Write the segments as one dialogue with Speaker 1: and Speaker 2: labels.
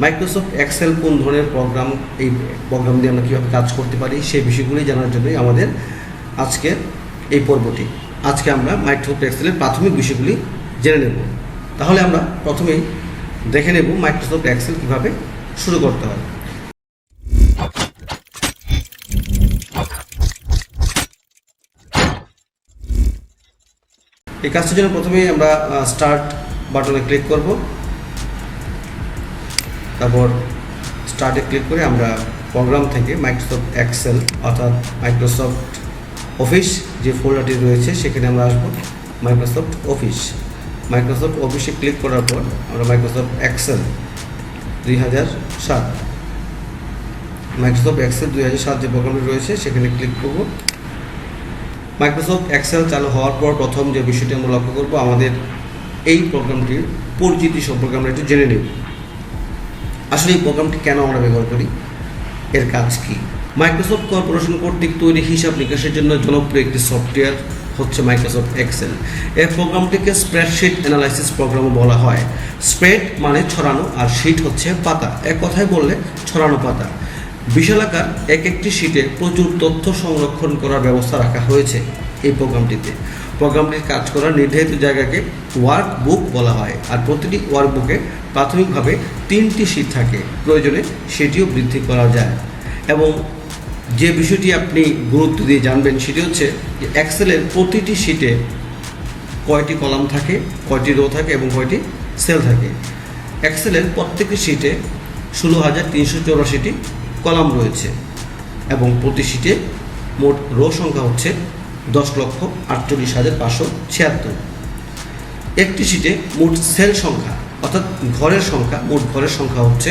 Speaker 1: Microsoft Excel কোন ধরনের programme, এই প্রোগ্রাম দিয়ে আমরা কীভাবে কাজ করতে পারি সেই বিষয়গুলি জানার জন্যই আমাদের আজকের এই পর্বটি। আজকে আমরা মাইক্রোসফট এক্সেলের প্রাথমিক বিষয়গুলি জেনে নেব। তাহলে আমরা প্রথমেই দেখে নেব মাইক্রোসফট এক্সেল কীভাবে শুরু করতে হয়। এই কাজটার জন্য প্রথমেই আমরা স্টার্ট বাটনে ক্লিক করব। তারপর স্টার্টে ক্লিক করে আমরা প্রোগ্রাম থেকে মাইক্রোসফট এক্সেল অর্থাৎ মাইক্রোসফট অফিস যে ফোল্ডারটি রয়েছে সেখানে আমরা আসবো মাইক্রোসফট অফিসে ক্লিক করার পর আমরা মাইক্রোসফট এক্সেল 2007 মাইক্রোসফট এক্সেল 2007 যে প্রোগ্রামটি রয়েছে সেখানে ক্লিক করব। মাইক্রোসফট এক্সেল চালু হওয়ার পর প্রথম যে বিষয়টি আমরা লক্ষ্য করব, আমাদের এই প্রোগ্রামটির পরিচিতি সম্পর্কে আমরা একটু জেনে নেব। আসলে এই প্রোগ্রামটি কেন আমরা ব্যবহার করি, এর কাজ কি। মাইক্রোসফট কর্পোরেশন কর্তৃক তৈরি হিসাব নিকাশের জন্য জনপ্রিয় একটি সফটওয়্যার হচ্ছে মাইক্রোসফট এক্সেল। এই প্রোগ্রামটিকে স্প্রেডশিট অ্যানালাইসিস প্রোগ্রামও বলা হয়। স্প্রেড মানে ছড়ানো আর শিট হচ্ছে পাতা, এক কথায় বললে ছড়ানো পাতা। বিশালাকার একটি শিটে প্রচুর তথ্য সংরক্ষণ করার ব্যবস্থা রাখা হয়েছে এই প্রোগ্রামটিতে। প্রোগ্রামটির কাজ করার নির্ধারিত জায়গাকে ওয়ার্কবুক বলা হয়, আর প্রতিটি ওয়ার্কবুকে প্রাথমিকভাবে 3টি শিট থাকে, প্রয়োজনে সেটিও বৃদ্ধি করা যায়। এবং যে বিষয়টি আপনি গুরুত্ব দিয়ে জানবেন সেটি হচ্ছে যে এক্সেলের প্রতিটি শিটে কয়টি কলাম থাকে, কয়টি রো থাকে এবং কয়টি সেল থাকে। এক্সেলের প্রত্যেকটি শিটে 16,384টি কলাম রয়েছে এবং প্রতি শিটে মোট রো সংখ্যা হচ্ছে 10,48,576। একটি শিটে মোট সেল সংখ্যা অর্থাৎ মোট ঘরের সংখ্যা হচ্ছে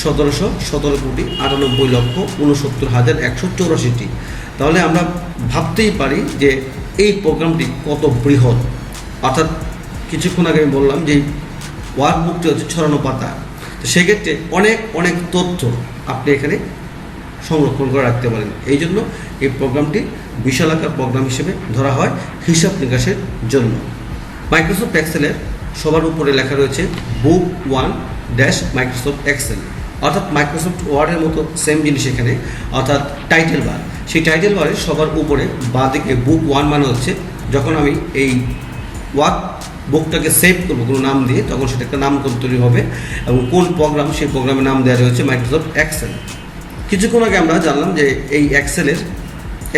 Speaker 1: 17,98,69,69,184। তাহলে আমরা ভাবতেই পারি যে এই প্রোগ্রামটি কত বৃহৎ। অর্থাৎ কিছুক্ষণ আগে আমি বললাম যে ওয়ার্কবুকটি হচ্ছে ছড়ানো পাতা, তো সেক্ষেত্রে অনেক তথ্য আপনি এখানে সংরক্ষণ করে রাখতে পারেন। এই জন্য এই প্রোগ্রামটি বিশালাকার প্রোগ্রাম হিসেবে ধরা হয় হিসাব নিকাশের জন্য। মাইক্রোসফট এক্সেলের সবার উপরে লেখা রয়েছে বুক 1 মাইক্রোসফট এক্সেল, অর্থাৎ মাইক্রোসফট ওয়ার্ডের মতো সেম জিনিস এখানে, অর্থাৎ টাইটেল বার। সেই টাইটেল বারের সবার উপরে বাঁদিকে বুক 1 মানে হচ্ছে যখন আমি এই ওয়ার্ক বুকটাকে সেভ করবো কোনো নাম দিয়ে, তখন সেটা একটা নামকরণ তৈরি হবে এবং কোন প্রোগ্রাম সেই প্রোগ্রামের নাম দেওয়া রয়েছে মাইক্রোসফট এক্সেল। কিছুক্ষণ আগে আমরা জানলাম যে এই এক্সেলের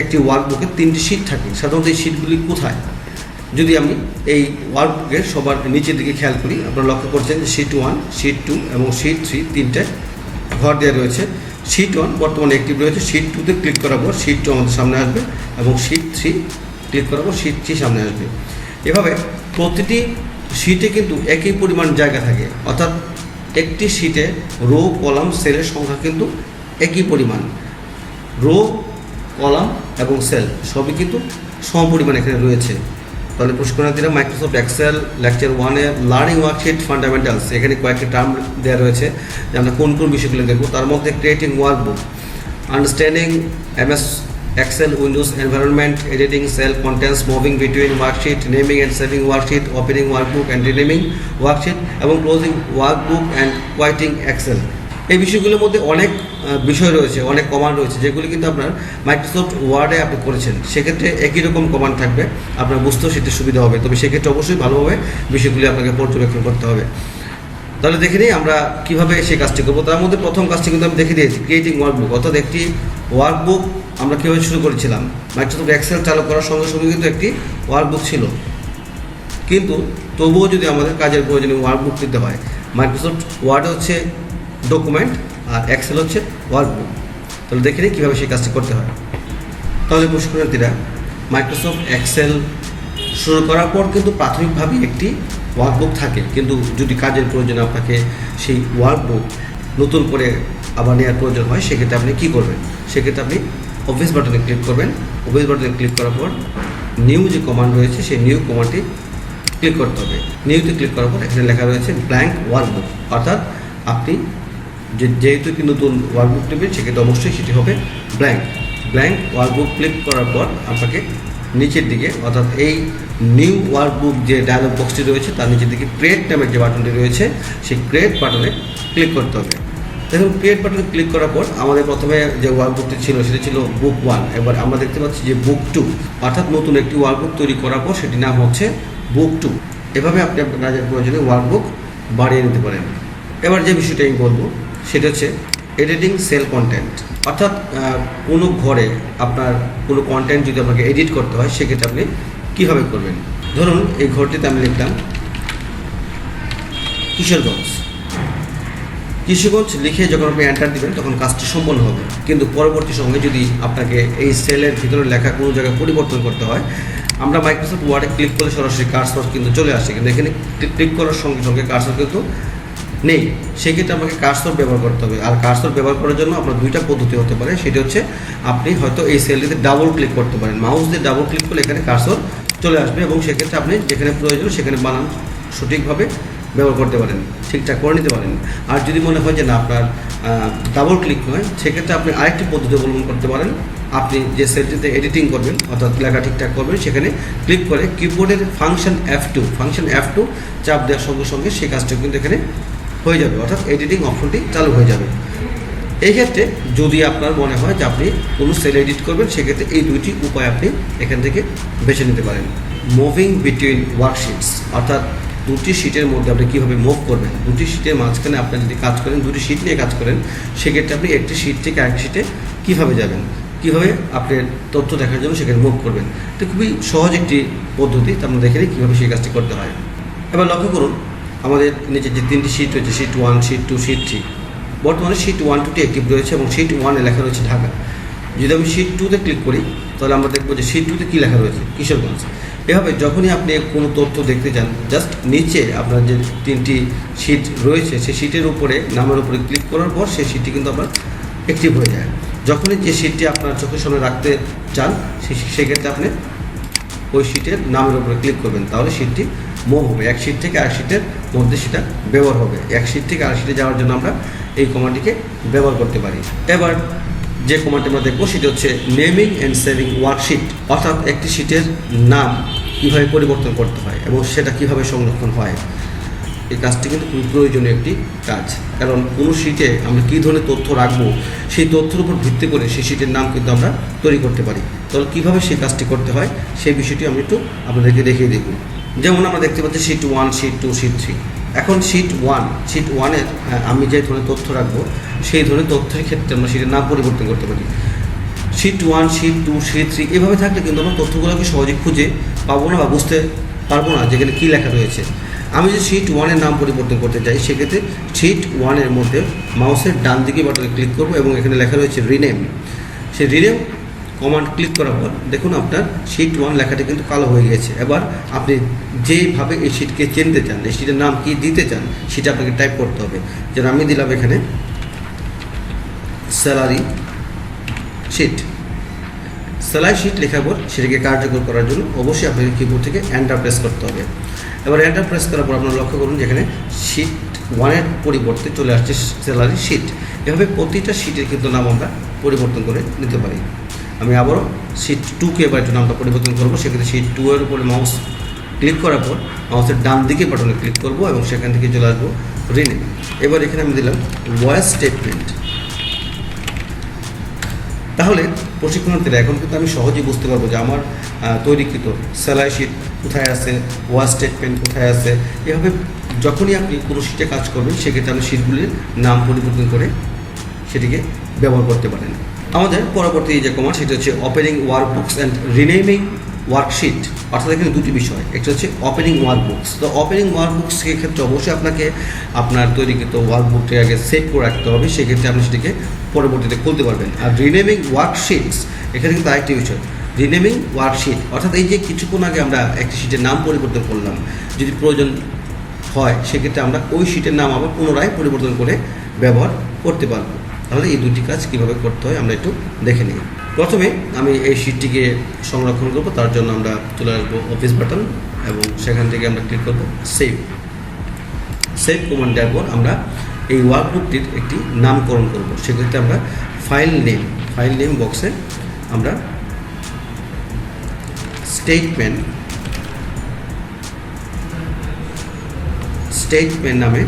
Speaker 1: একটি ওয়ার্কবুকে 3টি শিট থাকে। সাধারণত এই শিটগুলি কোথায়, যদি আমি এই ওয়ার্কবুকের সবার নিচের দিকে খেয়াল করি, আপনারা লক্ষ্য করছেন যে শিট 1, শিট 2 এবং শিট 3 তিনটে ঘর দেওয়া রয়েছে। শিট 1 বর্তমানে অ্যাক্টিভ রয়েছে। শিট 2তে ক্লিক করার পর শিট 2 আমাদের সামনে আসবে এবং শিট 3 ক্লিক করার পর শিট 3 সামনে আসবে। এভাবে প্রতিটি শিটে কিন্তু একই পরিমাণ জায়গা থাকে, অর্থাৎ একটি শিটে রো, কলাম, সেলের সংখ্যা কিন্তু একই পরিমাণ। রো, কলাম এবং সেল সবই কিন্তু সম পরিমাণ এখানে রয়েছে। তাহলে প্রশিক্ষণার্থীরা মাইক্রোসফট এক্সেল লেকচার 1-এ লার্নিং ওয়ার্কশিট ফান্ডামেন্টালস, এখানে কয়েকটি টার্ম দেওয়া রয়েছে যে আমরা কোন বিষয়গুলো দেখব। তার মধ্যে creating workbook, understanding MS Excel Windows environment, editing cell contents, moving between worksheet, naming and saving worksheet, opening workbook and renaming worksheet এবং ক্লোজিং ওয়ার্কবুক অ্যান্ড কোয়াইটিং এক্সেল। এই বিষয়গুলোর মধ্যে অনেক বিষয় রয়েছে, অনেক কমান্ড রয়েছে যেগুলি কিন্তু আপনার মাইক্রোসফট ওয়ার্ডে আপনি করেছেন। সেক্ষেত্রে একই রকম কমান্ড থাকবে, আপনার বুঝতেও সেটা সুবিধা হবে। তবে সেক্ষেত্রে অবশ্যই ভালোভাবে বিষয়গুলি আপনাকে পর্যবেক্ষণ করতে হবে। তাহলে দেখে নিই আমরা কীভাবে সেই কাজটি করবো। তার মধ্যে প্রথম কাজটি কিন্তু আমি দেখে দিয়েছি, ক্রিয়েটিং ওয়ার্কবুক। অর্থাৎ একটি ওয়ার্কবুক আমরা কীভাবে শুরু করেছিলাম, মাইক্রোসফট এক্সেল চালু করার সঙ্গে সঙ্গে কিন্তু একটি ওয়ার্কবুক ছিল, কিন্তু তবুও যদি আমাদের কাজের প্রয়োজনে ওয়ার্কবুক দিতে হয়, মাইক্রোসফট ওয়ার্ড হচ্ছে ডকুমেন্ট আর এক্সেল হচ্ছে ওয়ার্কবুক। তাহলে দেখে নিই কীভাবে সেই কাজটি করতে হয়। তাহলে প্রশিক্ষণার্থীরা মাইক্রোসফট এক্সেল শুরু করার পর কিন্তু প্রাথমিকভাবেই একটি ওয়ার্কবুক থাকে, কিন্তু যদি কাজের প্রয়োজনে আপনাকে সেই ওয়ার্কবুক নতুন করে আবার নেওয়ার প্রয়োজন হয়, সেক্ষেত্রে আপনি কী করবেন, সেক্ষেত্রে আপনি অফিস বাটনে ক্লিক করবেন। অফিস বাটনে ক্লিক করার পর নিউ যে কমান্ড রয়েছে সেই নিউ কমান্ডটি ক্লিক করতে হবে। নিউতে ক্লিক করার পর এখানে লেখা রয়েছে ব্ল্যাঙ্ক ওয়ার্কবুক, অর্থাৎ আপনি যেহেতু কি নতুন ওয়ার্কবুক নেবেন সেক্ষেত্রে অবশ্যই সেটি হবে ব্ল্যাঙ্ক ওয়ার্কবুক। ক্লিক করার পর আপনাকে নিচের দিকে, অর্থাৎ এই নিউ ওয়ার্কবুক যে ডায়লগ বক্সটি রয়েছে তার নিচের দিকে ক্রিয়েট নামের যে বাটনটি রয়েছে সেই ক্রিয়েট বাটনে ক্লিক করতে হবে। দেখুন ক্রিয়েট বাটনে ক্লিক করার পর আমাদের প্রথমে যে ওয়ার্কবুকটি ছিল সেটা ছিল বুক 1। এবার আমরা দেখতে পাচ্ছি যে বুক 2, অর্থাৎ নতুন একটি ওয়ার্কবুক তৈরি করার পর সেটির নাম হচ্ছে বুক 2। এভাবে আপনি আপনার প্রয়োজনে ওয়ার্কবুক বাড়িয়ে নিতে পারেন। এবার যে বিষয়টা আমি বলবো সেটা হচ্ছে এডিটিং সেল কন্টেন্ট, অর্থাৎ কোনো ঘরে আপনার কোনো কন্টেন্ট যদি আপনাকে এডিট করতে হয় সেক্ষেত্রে আপনি কীভাবে করবেন। ধরুন এই ঘরটিতে আমি লিখলাম কিশোরগঞ্জ লিখে যখন আপনি এন্টার দিবেন তখন কাজটি সম্পন্ন হবে, কিন্তু পরবর্তী সময়ে যদি আপনাকে এই সেলের ভিতরে লেখা কোনো জায়গায় পরিবর্তন করতে হয়, আমরা মাইক্রোসফট ওয়ার্ডে ক্লিক করলে সরাসরি কার্সর কিন্তু চলে আসে, কিন্তু এখানে ক্লিক করার সঙ্গে সঙ্গে কার্সর কিন্তু নেই। সেক্ষেত্রে আমাকে কার্সর ব্যবহার করতে হবে। আর কার্সর ব্যবহার করার জন্য আপনার দুইটা পদ্ধতি হতে পারে। সেটি হচ্ছে আপনি হয়তো এই সেলটিতে ডাবল ক্লিক করতে পারেন, মাউস দিয়ে ডাবল ক্লিক করলে এখানে কার্সর চলে আসবে এবং সেক্ষেত্রে আপনি যেখানে প্রয়োজন সেখানে বানান সঠিকভাবে ব্যবহার করতে পারেন, ঠিকঠাক করে নিতে পারেন। আর যদি মনে হয় যে না আপনার ডাবল ক্লিক নয়, সেক্ষেত্রে আপনি আরেকটি পদ্ধতি অবলম্বন করতে পারেন। আপনি যে সেলটিতে এডিটিং করবেন অর্থাৎ লেখা ঠিকঠাক করবেন সেখানে ক্লিক করে কিবোর্ডের ফাংশন F2 চাপ দেওয়ার সঙ্গে সঙ্গে সেই কাজটা কিন্তু এখানে হয়ে যাবে, অর্থাৎ এডিটিং অপশনটি চালু হয়ে যাবে। এই ক্ষেত্রে যদি আপনার মনে হয় যে আপনি কোনো সেল এডিট করবেন সেক্ষেত্রে এই দুইটি উপায় আপনি এখান থেকে বেছে নিতে পারেন। মুভিং বিটুইন ওয়ার্কশিটস, অর্থাৎ দুটি শিটের মধ্যে আপনি কীভাবে মুভ করবেন। দুটি শিটের মাঝখানে আপনি যদি কাজ করেন, দুটি শিট নিয়ে কাজ করেন, সেক্ষেত্রে আপনি একটি শিট থেকে আরেকটি শিটে কীভাবে যাবেন, কীভাবে আপনি তথ্য দেখার জন্য সেখানে মুভ করবেন। তো খুবই সহজ একটি পদ্ধতি, তা আমরা দেখে নিই কীভাবে সেই কাজটি করতে হয়। এবার লক্ষ্য করুন আমাদের নিচে যে তিনটি শিট রয়েছে, শিট 1, শিট 2, শিট 3। বর্তমানে শিট 1, 2টি অ্যাক্টিভ রয়েছে এবং শিট 1-এ লেখা রয়েছে ঢাকা। যদি আমি শিট 2-তে ক্লিক করি তাহলে আমরা দেখবো যে শিট 2-তে কী লেখা রয়েছে, কিশোরগঞ্জ। এভাবে যখনই আপনি কোনো তথ্য দেখতে চান, জাস্ট নিচে আপনার যে তিনটি শিট রয়েছে সেই শিটের উপরে নামের উপরে ক্লিক করার পর সেই শিটটি কিন্তু আপনার অ্যাক্টিভ হয়ে যায়। যখনই যে শিটটি আপনার চোখের সামনে রাখতে চান সেক্ষেত্রে আপনি ওই শিটের নামের উপরে ক্লিক করবেন, তাহলে শিটটি মুভ হবে। এক শিট থেকে আরেক শিটের মধ্যে সেটা ব্যবহার হবে। এক শিট থেকে আরেক শিটে যাওয়ার জন্য আমরা এই কমান্ডটিকে ব্যবহার করতে পারি। এবার যে কমান্ডটি আমরা দেখবো সেটা হচ্ছে নেমিং অ্যান্ড সেভিং ওয়ার্কশিট, অর্থাৎ একটি শিটের নাম কীভাবে পরিবর্তন করতে হয় এবং সেটা কীভাবে সংরক্ষণ হয়। এই কাজটি কিন্তু খুব প্রয়োজনীয় একটি কাজ, কারণ কোনো শিটে আমরা কী ধরনের তথ্য রাখবো সেই তথ্যের উপর ভিত্তি করে সেই শিটের নাম কিন্তু আমরা তৈরি করতে পারি। তাহলে কীভাবে সেই কাজটি করতে হয় সেই বিষয়টি আমি একটু আপনাদেরকে দেখিয়ে দেব। যেমন আমরা দেখতে পাচ্ছি শিট 1, শিট 2, শিট 3। এখন শিট 1-এর আমি যে ধরনের তথ্য রাখবো সেই ধরনের তথ্যের ক্ষেত্রে আমরা শিটের নাম পরিবর্তন করতে পারি। শিট 1, শিট 2, শিট 3 এভাবে থাকলে কিন্তু আমরা তথ্যগুলোকে সহজে খুঁজে পাবো না বা বুঝতে পারবো না যেখানে কী লেখা রয়েছে। আমি যদি শিট 1-এর নাম পরিবর্তন করতে চাই সেক্ষেত্রে শিট 1-এর মধ্যে মাউসের ডান দিকে বাটনে ক্লিক করবো এবং এখানে লেখা রয়েছে রিনেম। সেই রিনেম কমান্ড ক্লিক করার পর দেখুন আপনার শিট 1 লেখাটি কিন্তু কালো হয়ে গেছে। এবার আপনি যেভাবে এই শিটকে চিনতে চান, এই শিটের নাম কী দিতে চান সেটা আপনাকে টাইপ করতে হবে। যেন আমি দিলাম এখানে স্যালারি শিট লেখার পর সেটাকে কার্যকর করার জন্য অবশ্যই আপনাকে কিবোর্ড থেকে এন্টার প্রেস করতে হবে। এবার এন্টার প্রেস করার পর আপনারা লক্ষ্য করুন যেখানে শিট 1-এর পরিবর্তে চলে আসছে স্যালারি শিট। এভাবে প্রতিটা শিটের কিন্তু নাম আমরা পরিবর্তন করে নিতে পারি। আমি আবারও শিট 2-কে এবার একটু নামটা পরিবর্তন করবো। সেক্ষেত্রে শিট 2-এর উপরে মাউস ক্লিক করার পর মাউসের ডান দিকে বাটনে ক্লিক করবো এবং সেখান থেকে চলে আসবো রিনেম। এবার এখানে আমি দিলাম ভয়েস স্টেটমেন্ট। তাহলে প্রশিক্ষণার্থীরা এখন কিন্তু আমি সহজেই বুঝতে পারবো যে আমার তৈরিকৃত স্যালারি শিট কোথায় আছে, ভয়েস স্টেটমেন্ট কোথায় আছে। এভাবে যখনই আপনি কোনো শিটে কাজ করবেন সেক্ষেত্রে আপনি শিটগুলির নাম পরিবর্তন করে সেটিকে ব্যবহার করতে পারেন। আমাদের পরবর্তী যে কমান্ড সেটা হচ্ছে ওপেনিং ওয়ার্কবুকস অ্যান্ড রিনেমিং ওয়ার্কশিট, অর্থাৎ এখানে দুটি বিষয়। একটা হচ্ছে ওপেনিং ওয়ার্কবুকস। তো ওপেনিং ওয়ার্কবুকসের ক্ষেত্রে অবশ্যই আপনাকে আপনার তৈরিকৃত ওয়ার্কবুকটি আগে সেভ করে রাখতে হবে, সেক্ষেত্রে আপনি সেটিকে পরবর্তীতে খুলতে পারবেন। আর রিনেমিং ওয়ার্কশিটস এখানে কিন্তু আরেকটি বিষয়, রিনেমিং ওয়ার্কশিট অর্থাৎ এই যে কিছুক্ষণ আগে আমরা একটি শিটের নাম পরিবর্তন করলাম, যদি প্রয়োজন হয় সেক্ষেত্রে আমরা ওই শিটের নাম আবার পুনরায় পরিবর্তন করে ব্যবহার করতে পারবো। তাহলে এই দুটি কাজ কীভাবে করতে হয় আমরা একটু দেখে নিই। প্রথমে আমি এই শিটটিকে সংরক্ষণ করব, তার জন্য আমরা চলে আসবো অফিস বাটন এবং সেখান থেকে আমরা ক্লিক করব সেভ কমান্ড দেওয়ার পর আমরা এই ওয়ার্কবুকটির একটি নামকরণ করব। সেক্ষেত্রে আমরা ফাইল নেম বক্সে আমরা স্টেটমেন্ট নামে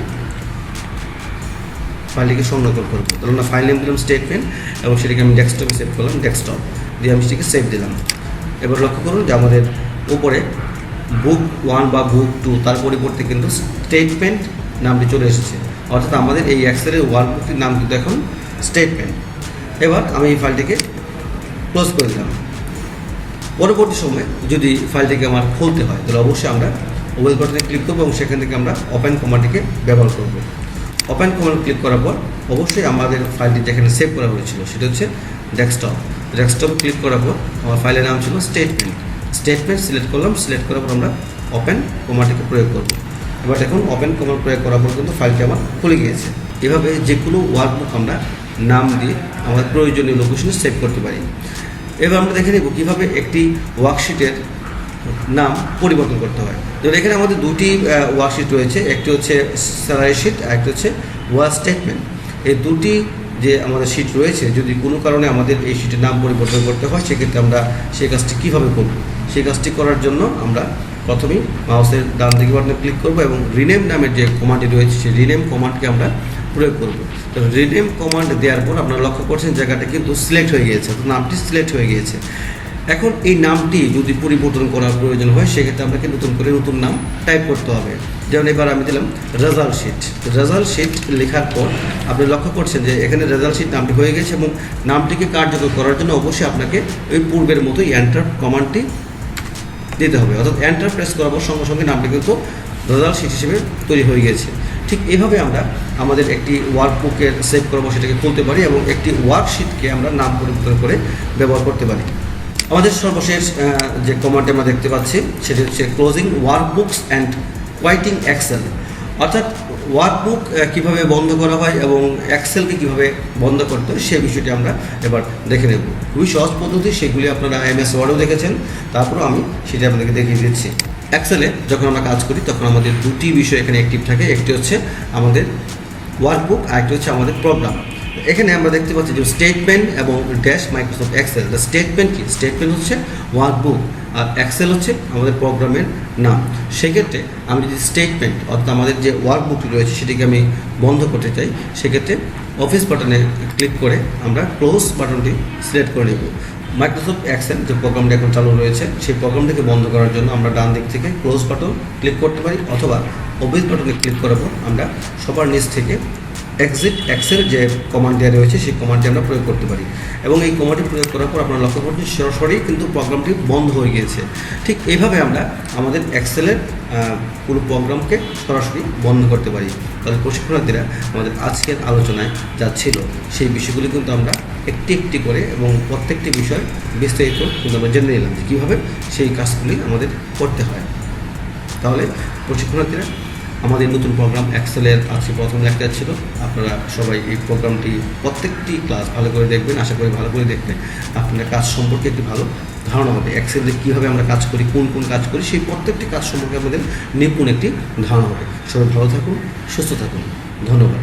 Speaker 1: ফাইলটিকে সংরক্ষণ করবো। তাহলে আমরা ফাইল নেম দিলাম স্টেটমেন্ট এবং সেটাকে আমি ডেস্কটপে সেভ করলাম, ডেস্কটপ দিয়ে আমি সেটাকে সেভ দিলাম। এবার লক্ষ্য করুন যে আমাদের উপরে বুক 1 বা বুক 2 তার পরিবর্তে কিন্তু স্টেটমেন্ট নামটি চলে এসেছে, অর্থাৎ আমাদের এই এক্সেলের ওয়ার্কবুকটির নাম কিন্তু এখন স্টেটমেন্ট। এবার আমি এই ফাইলটিকে ক্লোজ করে দিলাম। পরবর্তী সময়ে যদি ফাইলটিকে আমার খুলতে হয় তাহলে অবশ্যই আমরা ওয়েল বাটনে ক্লিক করবো এবং সেখান থেকে আমরা ওপেন কমান্ডটিকে ব্যবহার করব। ওপেন কমান্ড ক্লিক করার পর অবশ্যই আমাদের ফাইলটি যেখানে সেভ করা হয়েছিল সেটা হচ্ছে ডেস্কটপ। ডেস্কটপ ক্লিক করার পর আমার ফাইলের নাম ছিল স্টেটমেন্ট। স্টেটমেন্ট সিলেক্ট করলাম, সিলেক্ট করার পর আমরা ওপেন কমান্ডটিকে প্রয়োগ করব। এবার দেখুন ওপেন কমান্ড প্রয়োগ করার পর কিন্তু ফাইলটি আমার খুলে গিয়েছে। এভাবে যে কোনো ওয়ার্কবুক আমরা নাম দিয়ে আমাদের প্রয়োজনীয় লোকেশনে সেভ করতে পারি। এবার আমরা দেখে নেব কীভাবে একটি ওয়ার্কশিটের নাম পরিবর্তন করতে হয়। যেমন এখানে আমাদের দুটি ওয়ার্কশিট রয়েছে, একটি হচ্ছে স্যালারি শিট আর একটি হচ্ছে ওয়ার্ক স্টেটমেন্ট। এই দুটি যে আমাদের শিট রয়েছে, যদি কোনো কারণে আমাদের এই শিটের নাম পরিবর্তন করতে হয় সেক্ষেত্রে আমরা সেই কাজটি কীভাবে করব। সেই কাজটি করার জন্য আমরা প্রথমেই মাউসের ডান দিকে বাটনে ক্লিক করব এবং রিনেম নামের যে কমান্ডটি রয়েছে সেই রিনেম কমান্ডকে আমরা প্রয়োগ করব। তো রিনেম কমান্ড দেওয়ার পর আপনারা লক্ষ্য করছেন জায়গাটা কিন্তু সিলেক্ট হয়ে গিয়েছে, তো নামটি সিলেক্ট হয়ে গিয়েছে। এখন এই নামটি যদি পরিবর্তন করার প্রয়োজন হয় সেক্ষেত্রে আপনাকে নতুন নাম টাইপ করতে হবে। যেমন এবার আমি দিলাম রেজাল্ট শিট। রেজাল্ট শিট লেখার পর আপনি লক্ষ্য করছেন যে এখানে রেজাল্ট শিট নামটি হয়ে গেছে এবং নামটিকে কার্যকর করার জন্য অবশ্যই আপনাকে ওই পূর্বের মতোই এন্টার কমান্ডটি দিতে হবে, অর্থাৎ এন্টার প্রেস করার সঙ্গে সঙ্গে নামটি কিন্তু রেজাল্ট শিট হিসেবে তৈরি হয়ে গেছে। ঠিক এভাবে আমরা আমাদের একটি ওয়ার্কবুকের সেভ করবো সেটাকে খুলতে পারি এবং একটি ওয়ার্কশিটকে আমরা নাম পরিবর্তন করে ব্যবহার করতে পারি। আমাদের সর্বশেষ যে কমান্ডটি আমরা দেখতে পাচ্ছি সেটি হচ্ছে ক্লোজিং ওয়ার্কবুকস অ্যান্ড কোয়াইটিং এক্সেল, অর্থাৎ ওয়ার্কবুক কীভাবে বন্ধ করা হয় এবং এক্সেলকে কীভাবে বন্ধ করতে হয় সেই বিষয়টি আমরা এবার দেখে নেব। খুবই সহজ পদ্ধতি, সেগুলি আপনারা MS ওয়ার্ডেও দেখেছেন, তারপরেও আমি সেটা আপনাদেরকে দেখিয়ে দিচ্ছি। এক্সেলে যখন আমরা কাজ করি তখন আমাদের দুটি বিষয় এখানে অ্যাক্টিভ থাকে, একটি হচ্ছে আমাদের ওয়ার্কবুক আর একটি হচ্ছে আমাদের প্রোগ্রাম। এখানে আমরা দেখতে পাচ্ছি যে স্টেটমেন্ট এবং dash Microsoft Excel. The statement কি? স্টেটমেন্ট হচ্ছে ওয়ার্কবুক আর এক্সেল হচ্ছে আমাদের প্রোগ্রামের নাম। সেক্ষেত্রে আমি যদি স্টেটমেন্ট অর্থাৎ আমাদের যে ওয়ার্কবুকটি রয়েছে সেটিকে আমি বন্ধ করতে চাই, সেক্ষেত্রে অফিস বাটনে ক্লিক করে আমরা ক্লোজ বাটনটি সিলেক্ট করে নেব। মাইক্রোসফট এক্সেল যে প্রোগ্রামটি এখন চালু রয়েছে সেই প্রোগ্রামটিকে বন্ধ করার জন্য আমরা ডান দিক থেকে ক্লোজ বাটন ক্লিক করতে পারি, অথবা অফিস বাটনে ক্লিক করার পর আমরা সবার নিচ থেকে এক্সিট এক্সেল যে কমান্ড দেওয়া রয়েছে সেই কমান্ডটি আমরা প্রয়োগ করতে পারি এবং এই কমান্ডটি প্রয়োগ করার পর আপনারা লক্ষ্য করছেন সরাসরি কিন্তু প্রোগ্রামটি বন্ধ হয়ে গিয়েছে। ঠিক এইভাবে আমরা আমাদের এক্সেলের পুরো প্রোগ্রামকে সরাসরি বন্ধ করতে পারি। তাহলে প্রশিক্ষণার্থীরা আমাদের আজকের আলোচনায় যা ছিল সেই বিষয়গুলি কিন্তু আমরা একটি একটি করে এবং প্রত্যেকটি বিষয় বিস্তারিত কিন্তু আমরা জেনে নিলাম যে কীভাবে সেই কাজগুলি আমাদের করতে হয়। তাহলে প্রশিক্ষণার্থীরা আমাদের নতুন প্রোগ্রাম এক্সেলের আজকে প্রথম লেকচার ছিল। আপনারা সবাই এই প্রোগ্রামটি প্রত্যেকটি ক্লাস ভালো করে দেখবেন, আশা করি ভালো করে দেখবেন আপনার কাজ সম্পর্কে একটি ভালো ধারণা হবে। এক্সেলে কীভাবে আমরা কাজ করি, কোন কোন কাজ করি, সেই প্রত্যেকটি কাজ সম্পর্কে আমাদের নিপুণ একটি ধারণা হবে। সবাই ভালো থাকুন, সুস্থ থাকুন, ধন্যবাদ।